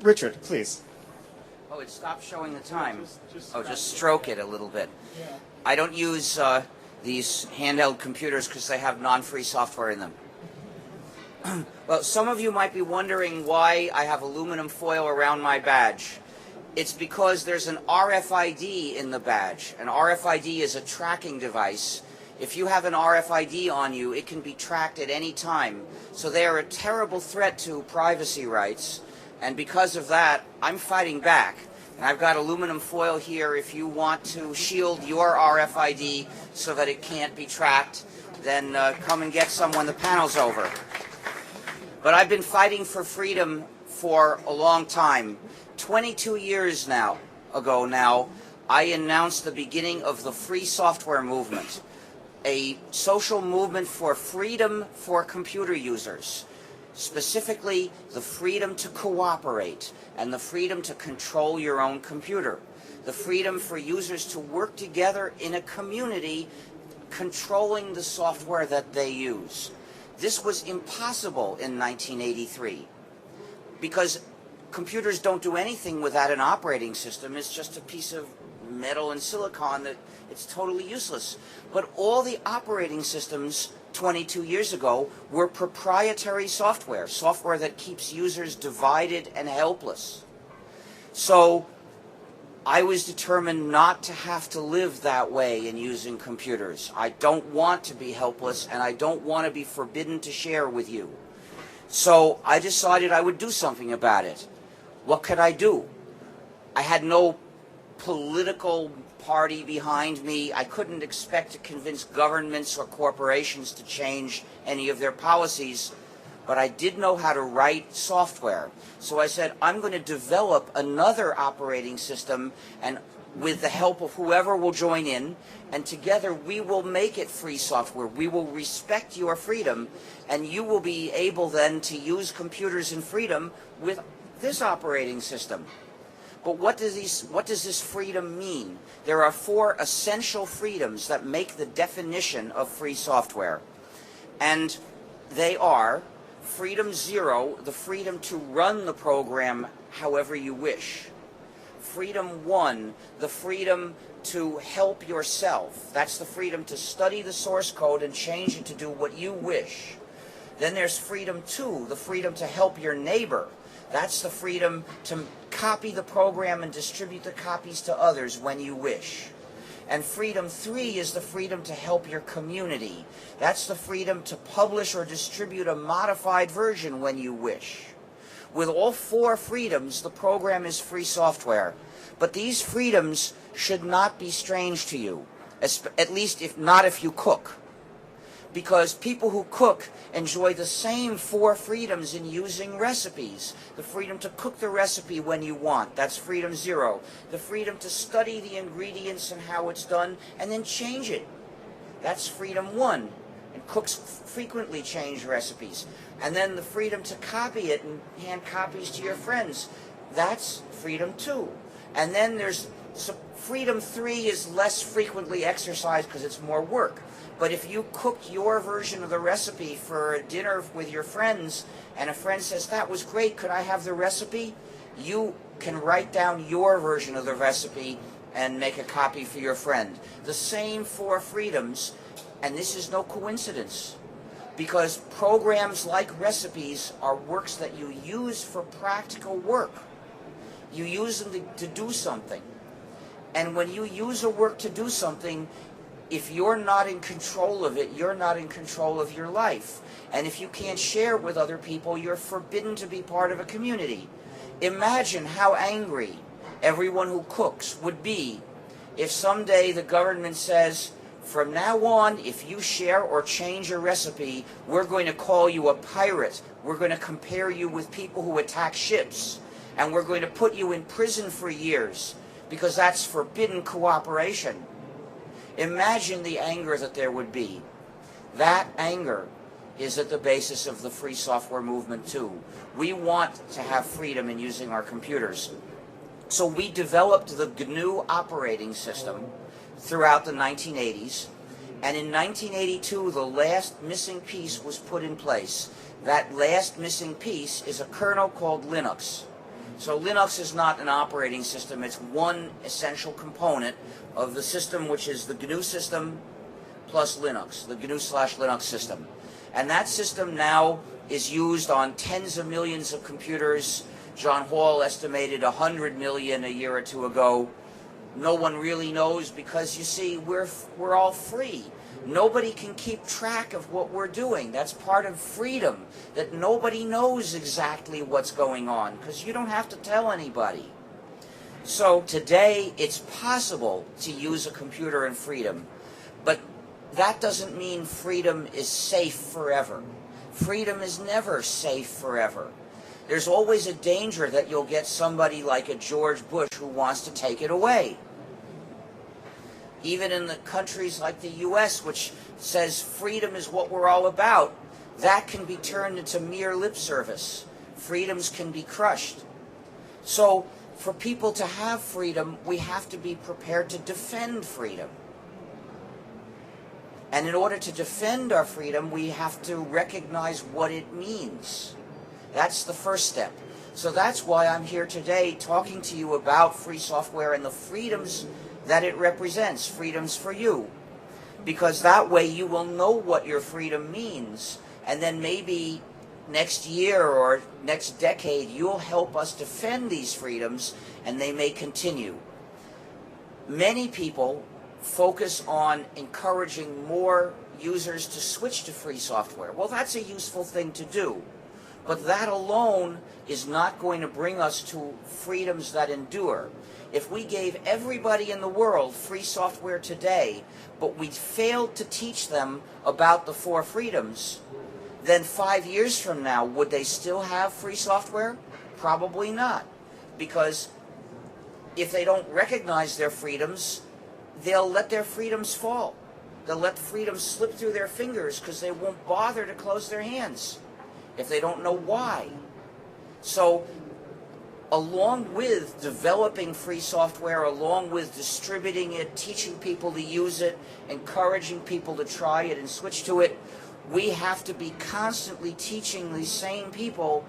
Richard, please. Oh, it stopped showing the time. Just stroke it a little bit. I don't use these handheld computers because they have non-free software in them. Well, some of you might be wondering why I have aluminum foil around my badge. It's because there's an RFID in the badge. An RFID is a tracking device. If you have an RFID on you, it can be tracked at any time. So they are a terrible threat to privacy rights. And because of that, I'm fighting back. And I've got aluminum foil here. If you want to shield your RFID so that it can't be tracked, then come and get some when the panel's over. But I've been fighting for freedom for a long time. 22 years ago now, I announced the beginning of the free software movement, a social movement for freedom for computer users, specifically the freedom to cooperate and the freedom to control your own computer, the freedom for users to work together in a community controlling the software that they use. This was impossible in 1983 because computers don't do anything without an operating system. It's just a piece of metal and silicon that it's totally useless. But all the operating systems 22 years ago were proprietary software, software that keeps users divided and helpless. So I was determined not to have to live that way in using computers. I don't want to be helpless, and I don't want to be forbidden to share with you. So I decided I would do something about it. What could I do? I had no political party behind me. I couldn't expect to convince governments or corporations to change any of their policies. But I did know how to write software. So I said, I'm going to develop another operating system, and with the help of whoever will join in, and together we will make it free software. We will respect your freedom, and you will be able then to use computers in freedom with this operating system. But what does this freedom mean? There are 4 essential freedoms that make the definition of free software. And they are: Freedom 0, the freedom to run the program however you wish. Freedom 1, the freedom to help yourself. That's the freedom to study the source code and change it to do what you wish. Then there's Freedom 2, the freedom to help your neighbor. That's the freedom to copy the program and distribute the copies to others when you wish. And Freedom 3 is the freedom to help your community. That's the freedom to publish or distribute a modified version when you wish. With all 4 freedoms, the program is free software. But these freedoms should not be strange to you, at least if you cook. Because people who cook enjoy the same 4 freedoms in using recipes. The freedom to cook the recipe when you want, that's Freedom 0. The freedom to study the ingredients and how it's done and then change it, that's Freedom 1. And cooks frequently change recipes. And then the freedom to copy it and hand copies to your friends, that's Freedom 2. And then there's Freedom 3 is less frequently exercised because it's more work. But if you cook your version of the recipe for a dinner with your friends, and a friend says, that was great, could I have the recipe? You can write down your version of the recipe and make a copy for your friend. The same 4 freedoms, and this is no coincidence, because programs like recipes are works that you use for practical work. You use them to do something. And when you use a work to do something, if you're not in control of it, you're not in control of your life. And if you can't share it with other people, you're forbidden to be part of a community. Imagine how angry everyone who cooks would be if someday the government says, from now on, if you share or change a recipe, we're going to call you a pirate. We're going to compare you with people who attack ships. And we're going to put you in prison for years because that's forbidden cooperation. Imagine the anger that there would be. That anger is at the basis of the free software movement too. We want to have freedom in using our computers. So we developed the GNU operating system throughout the 1980s, and in 1982 the last missing piece was put in place. That last missing piece is a kernel called Linux. So Linux is not an operating system. It's one essential component of the system, which is the GNU system plus Linux, the GNU/Linux system. And that system now is used on tens of millions of computers. John Hall estimated 100 million a year or two ago. No one really knows because, you see, we're all free. Nobody can keep track of what we're doing. That's part of freedom, that nobody knows exactly what's going on because you don't have to tell anybody. So today it's possible to use a computer in freedom, but that doesn't mean freedom is safe forever. Freedom is never safe forever. There's always a danger that you'll get somebody like a George Bush who wants to take it away. Even in the countries like the US, which says freedom is what we're all about, that can be turned into mere lip service. Freedoms can be crushed. So for people to have freedom, we have to be prepared to defend freedom. And in order to defend our freedom, we have to recognize what it means. That's the first step. So that's why I'm here today talking to you about free software and the freedoms that it represents, freedoms for you. Because that way you will know what your freedom means, and then maybe next year or next decade you'll help us defend these freedoms, and they may continue. Many people focus on encouraging more users to switch to free software. Well, that's a useful thing to do, but that alone is not going to bring us to freedoms that endure. If we gave everybody in the world free software today, but we failed to teach them about the 4 freedoms, then 5 years from now, would they still have free software? Probably not. Because if they don't recognize their freedoms, they'll let their freedoms fall. They'll let the freedoms slip through their fingers because they won't bother to close their hands if they don't know why. So, along with developing free software, along with distributing it, teaching people to use it, encouraging people to try it and switch to it, we have to be constantly teaching these same people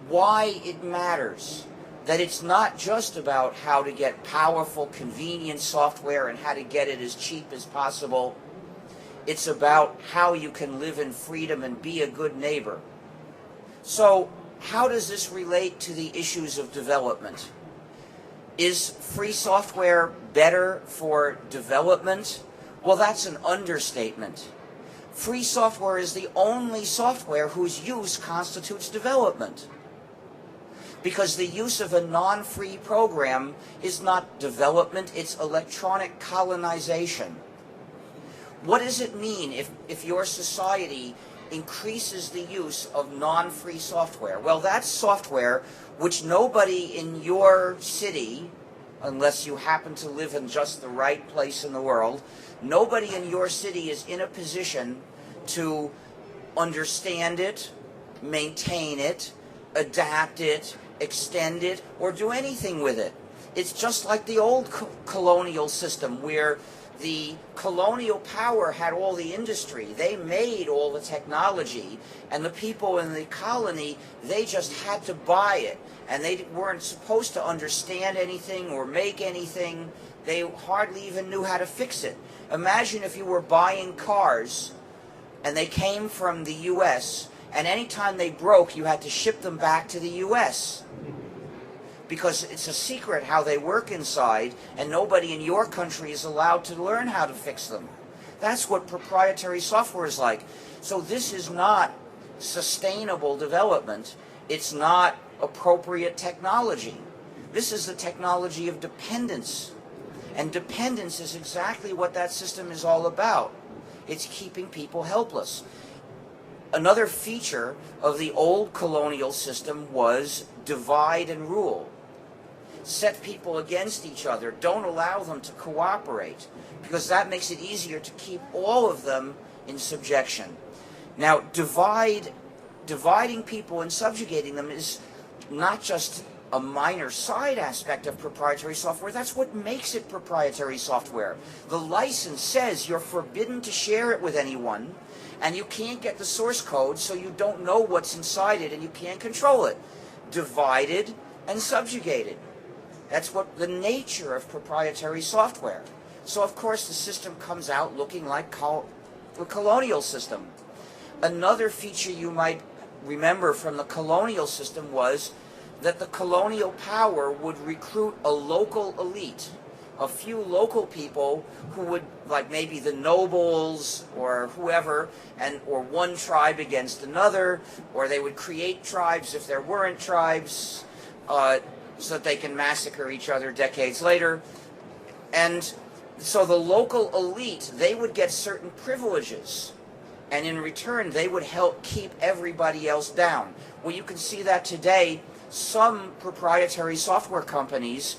why it matters. That it's not just about how to get powerful, convenient software and how to get it as cheap as possible. It's about how you can live in freedom and be a good neighbor. So, how does this relate to the issues of development? Is free software better for development? Well, that's an understatement. Free software is the only software whose use constitutes development. Because the use of a non-free program is not development, it's electronic colonization. What does it mean if your society increases the use of non-free software? Well, that's software which nobody in your city, unless you happen to live in just the right place in the world, nobody in your city is in a position to understand it, maintain it, adapt it, extend it, or do anything with it. It's just like the old colonial system where the colonial power had all the industry. They made all the technology, and the people in the colony, they just had to buy it. And they weren't supposed to understand anything or make anything. They hardly even knew how to fix it. Imagine if you were buying cars, and they came from the U.S., and anytime they broke, you had to ship them back to the U.S. because it's a secret how they work inside, and nobody in your country is allowed to learn how to fix them. That's what proprietary software is like. So this is not sustainable development. It's not appropriate technology. This is the technology of dependence. And dependence is exactly what that system is all about. It's keeping people helpless. Another feature of the old colonial system was divide and rule. Set people against each other. Don't allow them to cooperate, because that makes it easier to keep all of them in subjection. Now, dividing people and subjugating them is not just a minor side aspect of proprietary software. That's what makes it proprietary software. The license says you're forbidden to share it with anyone, and you can't get the source code, so you don't know what's inside it and you can't control it. Divided and subjugated. That's what the nature of proprietary software. So of course the system comes out looking like the colonial system. Another feature you might remember from the colonial system was that the colonial power would recruit a local elite, a few local people who would, like maybe the nobles or whoever, or one tribe against another, or they would create tribes if there weren't tribes, so that they can massacre each other decades later. And so the local elite, they would get certain privileges, and in return they would help keep everybody else down. Well, you can see that today. Some proprietary software companies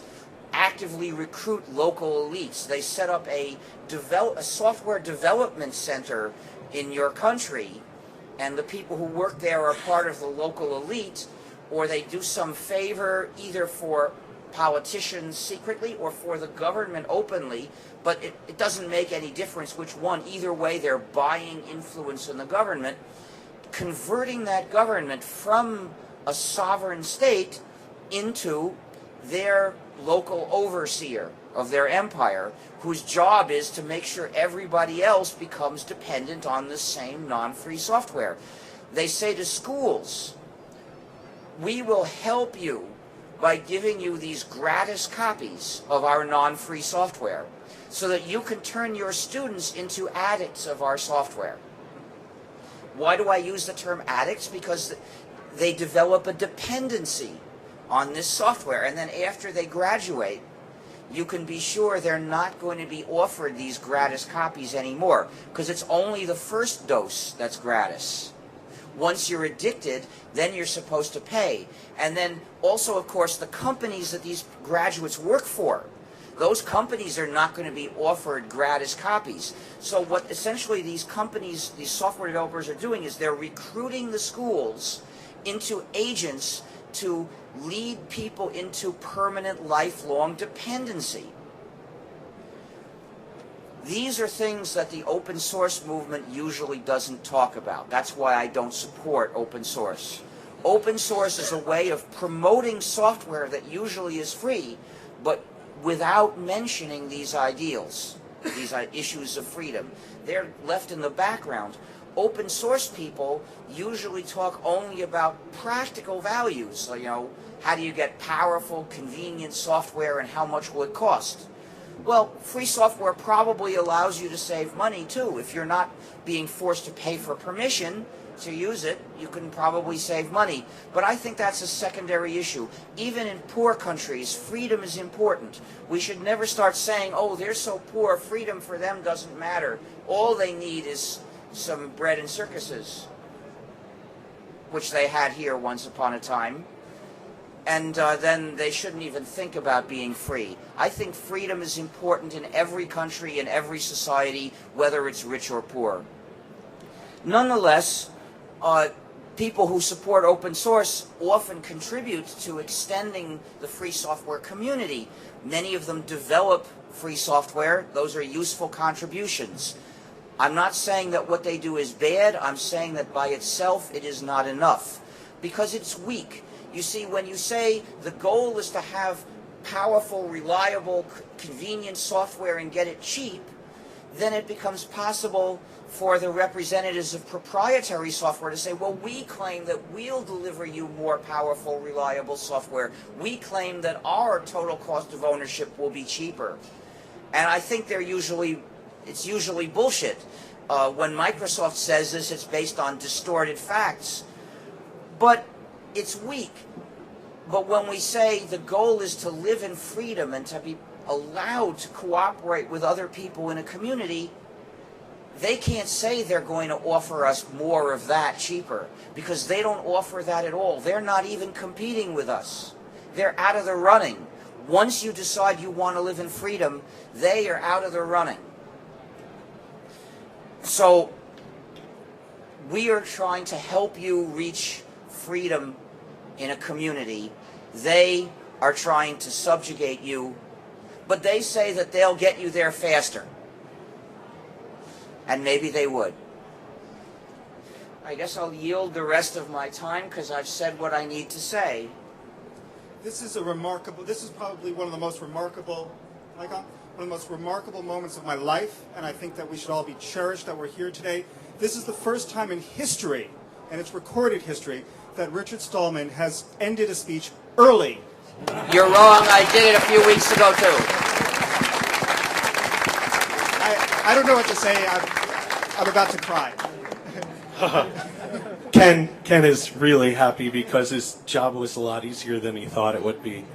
actively recruit local elites. They set up a software development center in your country, and the people who work there are part of the local elite, or they do some favor either for politicians secretly or for the government openly, but it doesn't make any difference which one. Either way, they're buying influence in the government, converting that government from a sovereign state into their local overseer of their empire, whose job is to make sure everybody else becomes dependent on the same non-free software. They say to schools, we will help you by giving you these gratis copies of our non-free software so that you can turn your students into addicts of our software. Why do I use the term addicts? Because they develop a dependency on this software, and then after they graduate, you can be sure they're not going to be offered these gratis copies anymore, because it's only the first dose that's gratis. Once you're addicted, then you're supposed to pay. And then also, of course, the companies that these graduates work for, those companies are not going to be offered gratis copies. So what essentially these companies, these software developers are doing is they're recruiting the schools into agents to lead people into permanent lifelong dependency. These are things that the open source movement usually doesn't talk about. That's why I don't support open source. Open source is a way of promoting software that usually is free, but without mentioning these ideals, these issues of freedom. They're left in the background. Open source people usually talk only about practical values. So, how do you get powerful, convenient software, and how much will it cost? Well, free software probably allows you to save money too. If you're not being forced to pay for permission to use it, you can probably save money. But I think that's a secondary issue. Even in poor countries, freedom is important. We should never start saying, oh, they're so poor, freedom for them doesn't matter. All they need is some bread and circuses, which they had here once upon a time. And then they shouldn't even think about being free. I think freedom is important in every country, in every society, whether it's rich or poor. Nonetheless, people who support open source often contribute to extending the free software community. Many of them develop free software. Those are useful contributions. I'm not saying that what they do is bad. I'm saying that by itself it is not enough, because it's weak. You see, when you say the goal is to have powerful, reliable, convenient software and get it cheap, then it becomes possible for the representatives of proprietary software to say, well, we claim that we'll deliver you more powerful, reliable software. We claim that our total cost of ownership will be cheaper. And I think it's usually bullshit. When Microsoft says this, it's based on distorted facts. But it's weak. But when we say the goal is to live in freedom and to be allowed to cooperate with other people in a community, they can't say they're going to offer us more of that cheaper, because they don't offer that at all. They're not even competing with us. They're out of the running. Once you decide you want to live in freedom, they are out of the running. So we are trying to help you reach freedom in a community. They are trying to subjugate you, but they say that they'll get you there faster. And maybe they would. I guess I'll yield the rest of my time because I've said what I need to say. this is probably one of the most remarkable, one of the most remarkable moments of my life, and I think that we should all be cherished that we're here today. This is the first time in history, and it's recorded history, that Richard Stallman has ended a speech early. You're wrong. I did it a few weeks ago, too. I don't know what to say. I'm about to cry. Ken is really happy because his job was a lot easier than he thought it would be.